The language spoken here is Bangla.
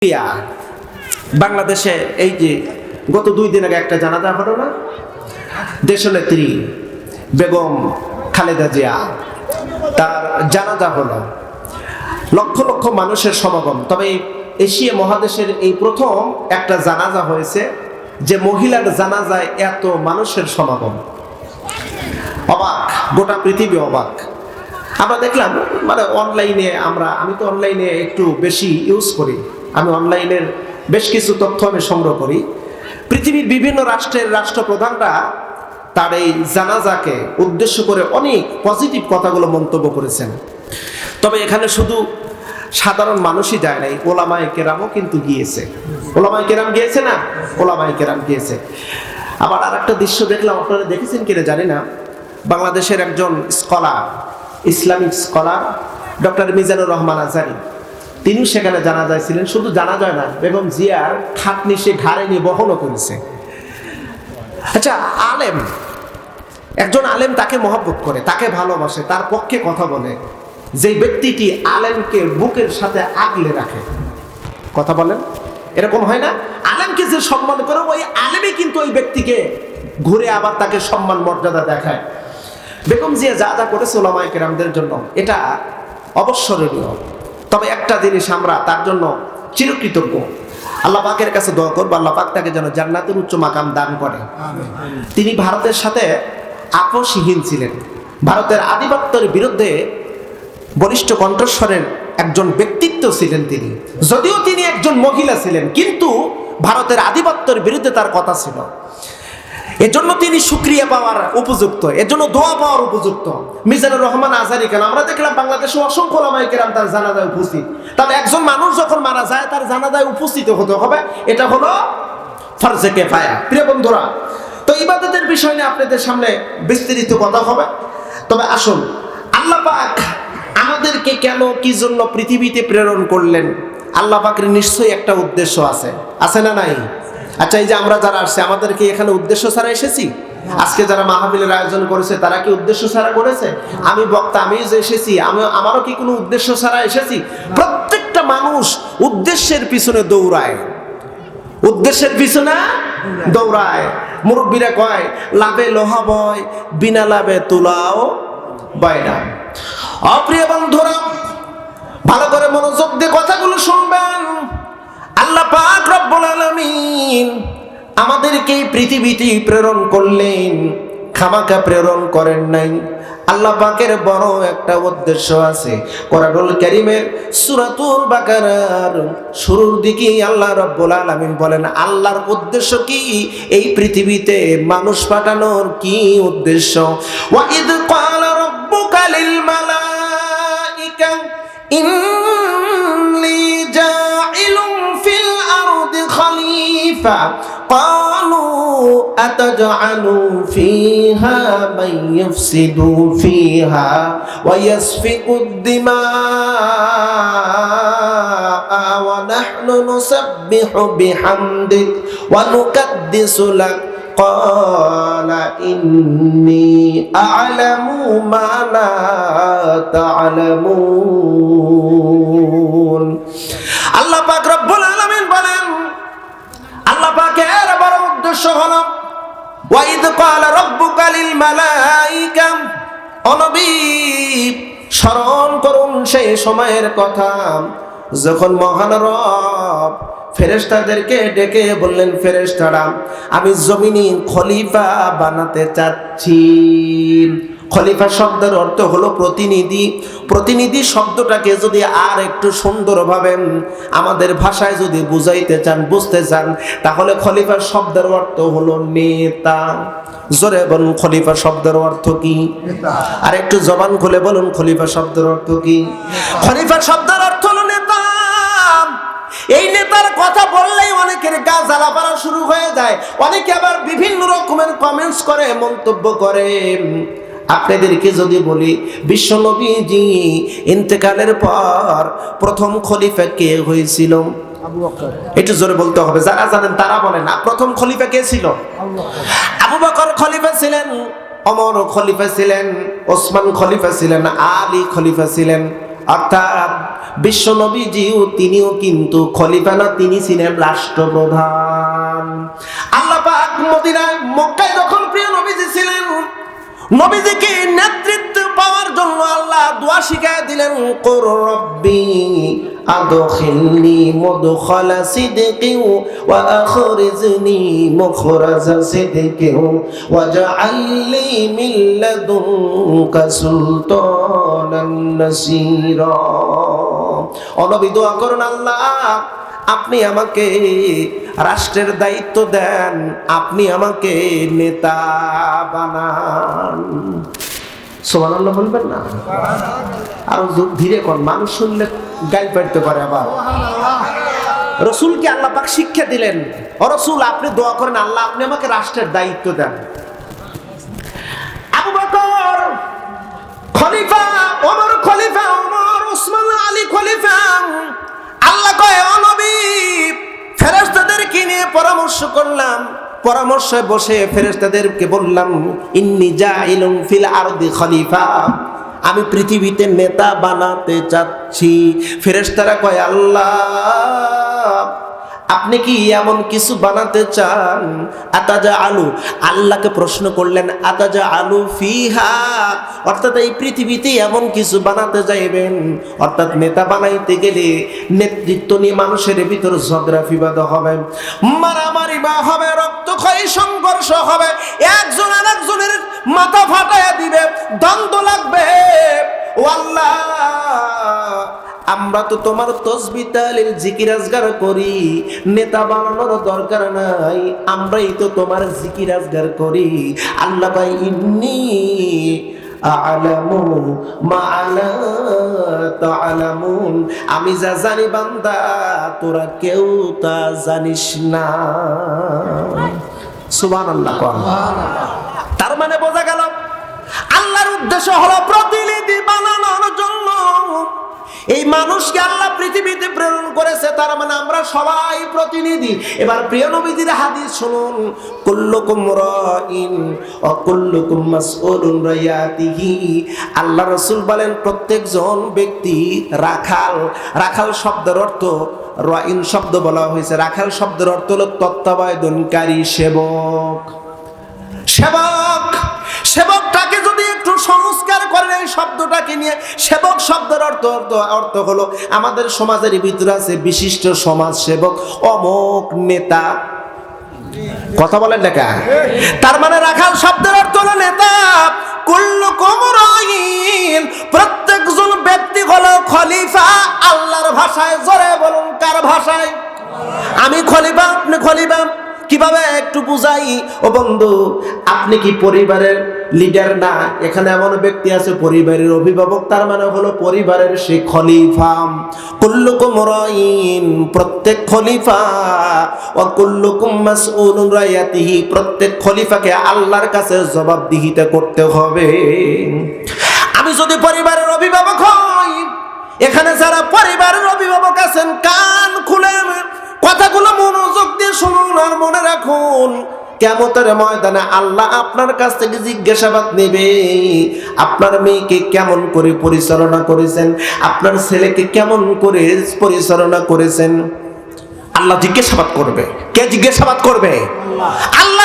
ইয়া বাংলাদেশে এই যে গত 2 দিন আগে একটা জানাজা হলো না, দেশনেত্রী বেগম খালেদা জিয়া, তার জানাজা হলো। লক্ষ লক্ষ মানুষের সমাগম। তবে এশিয়া মহাদেশের এই প্রথম একটা জানাজা হয়েছে যে মহিলার জানাজায় এত মানুষের সমাগম। অবাক, গোটা পৃথিবী অবাক। আমরা দেখলাম মানে অনলাইনে আমি তো অনলাইনে একটু বেশি ইউজ করি, আমি অনলাইনের বেশ কিছু তথ্য আমি সংগ্রহ করি। পৃথিবীর বিভিন্ন রাষ্ট্রের রাষ্ট্রপ্রধানরা তার এই জানাজাকে উদ্দেশ্য করে অনেক পজিটিভ কথাগুলো মন্তব্য করেছেন। তবে এখানে শুধু সাধারণ মানুষই যায় নাই, ওলামায়ে কেরামও কিন্তু গিয়েছে। ওলামায়ে কেরাম গিয়েছে না? ওলামায়ে কেরাম গিয়েছে। আবার আর একটা দৃশ্য দেখলাম, আপনারা দেখেছেন কিনা জানি না, বাংলাদেশের একজন scholar, Islamic scholar doctor Mizanur Rahman Azhari, তিনি সেখানে জানাজায় ছিলেন। শুধু জানাজায় না, বেগম জিয়ার খাটনি সে ঘাড়ে নিয়ে বহনও করেছে। আচ্ছা, আলেম, একজন আলেম তাকে মহব্বত করে, তাকে ভালোবাসে, তার পক্ষে কথা বলে, যে ব্যক্তিটি আলেমকে বুকের সাথে আগলে রাখে, কথা বলেন, এরকম হয় না? আলেমকে যে সম্মান করে, ওই আলেমই কিন্তু ওই ব্যক্তিকে ঘুরে আবার তাকে সম্মান মর্যাদা দেখায়। বেগম জিয়া যা যা করেছে ওলামায়ে কেরামদের জন্য, এটা অবশ্যরণীয়। তবে একটা জিনিস আমরা তার জন্য চিরকৃতজ্ঞ। আল্লাহ পাকের কাছে দোয়া করবো, আল্লাহ পাক তাকে যেন জান্নাতের উচ্চ মাকাম দান করে। তিনি ভারতের সাথে আপোষহীন ছিলেন। ভারতের আধিপত্যের বিরুদ্ধে বলিষ্ঠ কণ্ঠস্বরের একজন ব্যক্তিত্ব ছিলেন তিনি। যদিও তিনি একজন মহিলা ছিলেন, কিন্তু ভারতের আধিপত্যের বিরুদ্ধে তার কথা ছিল। এজন্য তিনি শুকরিয়া পাওয়ার উপযুক্ত, এজন্য দোয়া পাওয়ার উপযুক্ত। মিজানুর রহমান আজহারী কেন, আমরা দেখলাম বাংলাদেশে অসংখ্য ওলামায়ে কেরাম তার জানাজায় উপস্থিত। তাহলে একজন মানুষ যখন মারা যায়, তার জানাজায় উপস্থিত হতে হবে, এটা হলো ফরজে কিফায়া। প্রিয় বন্ধুরা, তো ইবাদতের বিষয় নিয়ে আপনাদের সামনে বিস্তারিত কথা হবে। তবে আসুন, আল্লাহ পাক আমাদেরকে কেন কি জন্য পৃথিবীতে প্রেরণ করলেন? আল্লাহ পাকের নিশ্চয়ই একটা উদ্দেশ্য আছে, আছে না নাই? আচ্ছা, এই যে আমরা যারা আসছি, আমাদের কি এখানে উদ্দেশ্য ছাড়া এসেছি? আজকে যারা মাহফিলের আয়োজন করেছে, তারা কি উদ্দেশ্য ছাড়া করেছে? আমি বক্তা, আমি যে এসেছি, আমারও কি কোনো উদ্দেশ্য ছাড়া এসেছি? প্রত্যেকটা মানুষ উদ্দেশ্যের পিছনে দৌড়ায়, উদ্দেশ্যের পিছনে দৌড়ায়। মুরব্বীরা কয়, লাভে লোহা বয়, বিনা লাভে তুলাও বয় না। অপ্রিয় বন্ধুরা, ভালো করে মনোযোগ দিয়ে কথাগুলো শুনবেন। আল্লাহ পাক রব্বুল আলামিন আমাদেরকে পৃথিবীতে প্রেরণ করলেন, খামাখা প্রেরণ করেন নাই। আল্লাহ পাকের বড় একটা উদ্দেশ্য আছে। কোরআনুল কারীমের সূরাতুল বাকারার শুরুর দিকে আল্লাহ রব্বুল আলামিন বলেন, আল্লাহর উদ্দেশ্য কি? এই পৃথিবীতে মানুষ পাঠানোর কি উদ্দেশ্য? ওয়া ইয ক্বালা রাব্বুকা লিল মালাইকা ইন্নী জাইলুন ফিল আরদি খলিফা ক্বালু আতাজআলু ফিহা মান ইফসিদু ফিহা ওয়া ইয়াসফিকুদ দিমাআ ওয়া নাহনু নুসাব্বিহু বিহামদিক ওয়া নুকাদ্দিসু লাক ক্বালা ইন্নী আ'লামু মা লা তা'লামুন। আল্লাহ পাক রব্বুল আলামিন বলেন, আল্লাহ পাকের বড় উদ্দেশ্য হলো, ওয়া ইয ক্বালা রাব্বুকা লিল মালাইকা, ও নবী স্মরণ করুন সেই সময়ের কথা যখন মহান রব ফেরেশতাদেরকে ডেকে বললেন, ফেরেশতারা, আমি জমিনে খলিফা বানাতে চাচ্ছি। খলিফা শব্দের অর্থ হলো প্রতিনিধি। প্রতিনিধি শব্দটাকে যদি আর একটু সুন্দরভাবে আমাদের ভাষায় যদি বুঝাইতে চান, বুঝতে চান, তাহলে খলিফা শব্দের অর্থ হলো নেতা। জোরে বলুন, খলিফা শব্দের অর্থ কি? আর একটু জবান খুলে বলুন, খলিফা শব্দের অর্থ কি? খলিফা শব্দের অর্থ হলো নেতা। এই নেতার কথা বললেই অনেকের গা জ্বালা পড়া শুরু হয়ে যায়। অনেকে আবার বিভিন্ন রকমের কমেন্টস করে, মন্তব্য করে। আপনাদেরকে যদি বলি, বিশ্ব নবীজি ইন্তেকালের পর প্রথম খলিফা কে হয়েছিল? আবু বকর। একটু জোরে বলতে হবে, যারা জানেন তারা বলেন না। প্রথম খলিফা কে ছিল? আবু বকর খলিফা ছিলেন, ওমর খলিফা ছিলেন, ওসমান খলিফা ছিলেন, আলী খলিফা ছিলেন, অর্থাৎ বিশ্ব নবীজিও তিনিও কিন্তু খলিফা না, তিনি ছিলেন রাষ্ট্রপ্রধান। আল্লাহ পাক মদিনায় মক্কায় যখন প্রিয় নবীজি ছিলেন, নবীজিকে নেতৃত্ব পাওয়ার জন্য আল্লাহ দোয়া শিখায় দিলেন, কুর রব্বি আদখিলনি মুদখালা সিদকি ওয়া আখরিজনি মুখরাজা সিদকি ওয়াজআলনি মিন লাদুনকা সুলতানান নাসীরা। ও নবী দোয়া করুন, আল্লাহ আপনি আমাকে রাষ্ট্রের দায়িত্ব দেন, আপনি আমাকে নেতা বানান। সুবহানাল্লাহ বলবেন না? আর ধীরে কোন মানুষ শুনলে গাল পাইতে পারে। আবার রাসূলকে আল্লাহ পাক শিক্ষা দিলেন, ও রাসূল আপনি দোয়া করেন, আল্লাহ আপনি আমাকে রাষ্ট্রের দায়িত্ব দেন। আবু বকর খলিফা, ওমর খলিফা, ওমর, ওসমান আলী খলিফা। আল্লাহ কয়, ও নবী ফেরেশতাদেরকে নিয়ে পরামর্শ করলাম, পরামর্শে বসে ফেরেশতাদেরকে বললাম, ইন্নী জাইলুন ফিল আরদি খলিফা, আমি পৃথিবীতে নেতা বানাতে চাচ্ছি। ফেরেশতারা কয়, আল্লাহ আপনি কি এমন কিছু বানাতে চান? আতাজা আলু, আল্লাহকে প্রশ্ন করলেন, আতাজা আলু ফিহা, অর্থাৎ এই পৃথিবীতে এমন কিছু বানাতে যাইবেন, অর্থাৎ নেতা বানাইতে গেলে নেতৃত্ব নিয়ে মানুষের ভিতর ঝগড়া বিবাদ হবে, মারামারি বা হবে, রক্তক্ষয়ী সংঘর্ষ হবে, একজন আরেকজনের মাথা ফাটাইয়া দিবে, দ্বন্দ্ব লাগবে। ও আল্লাহ, আমরা তো তোমার তাসবিহ তাহলিল জিকির আজগার করি, নেতা বানানোর দরকার নাই, আমরাই তো তোমার জিকির আজগার করি। আল্লাহ ভাই, ইন্নী আ'লামু মা লা তা'লামুন, আমি যা জানি বান্দা তোরা কেউ তা জানিস না। সুবহানাল্লাহ। তার মানে বোঝা গেল আল্লাহর উদ্দেশ্য হলো প্রতিনিধি বানানোর জন্য। এই মানুষকে আল্লাহ পৃথিবীতে প্রেরণ করেছে, তার মানে আমরা সবাই প্রতিনিধি। এবার প্রিয় নবীজির হাদিস শুনুন, কুল্লুকুম রাইন ওয়া কুল্লুকুম মাসউলুন রাইয়াতিহি। আল্লাহ রাসূল বলেন, প্রত্যেকজন ব্যক্তি রাখাল। রাখাল শব্দের অর্থ, রাইন শব্দ বলা হয়েছে, রাখাল শব্দের অর্থ হলো তত্ত্বাবধানকারী, সেবক। সেবক, সেবকটাকে যদি একটু সংস্কার করেন এই শব্দটাকে নিয়ে, সেবক শব্দের অর্থ হলো আমাদের সমাজের ভিতরে আছে বিশিষ্ট সমাজ সেবক, অমুক নেতা। কথা বলেন লেখা। তার মানে রাখাল শব্দের অর্থ হলো নেতা। কুল্লুকুম রাইন, প্রত্যেকজন ব্যক্তি হলো খলিফা। আল্লাহর ভাষায়, জোরে বলুন কার ভাষায়? আমি খলিফা, আপনি খলিফা। কিভাবে একটু বুঝাই। ও বন্ধু, আপনি কি পরিবারের লিডার না? এখানে এমন ব্যক্তি আছে পরিবারের অভিভাবক, তার মানে হলো পরিবারের সে খলিফা। কুল্লুকুম রাইন, প্রত্যেক খলিফা, ওয়া কুল্লুকুম মাসউলুন রাইয়াতিহি, প্রত্যেক খলিফাকে আল্লাহর কাছে জবাবদিহিতা করতে হবে। আমি যদি পরিবারের অভিভাবক হই, এখানে যারা পরিবারের অভিভাবক আছেন, কান খুলে কথাগুলো মনোযোগ দিয়ে শুনুন আর মনে রাখুন, কিয়ামতের ময়দানে আল্লাহ আপনার কাছ থেকে জিজ্ঞাসাবাদ নেবে। আপনার মেয়েকে কেমন করে পরিচালনা করেছেন, আপনার ছেলেকে কেমন করে পরিচালনা করেছেন, আল্লাহ জিজ্ঞাসাবাদ করবে। কে জিজ্ঞাসাবাদ করবে? আল্লাহ।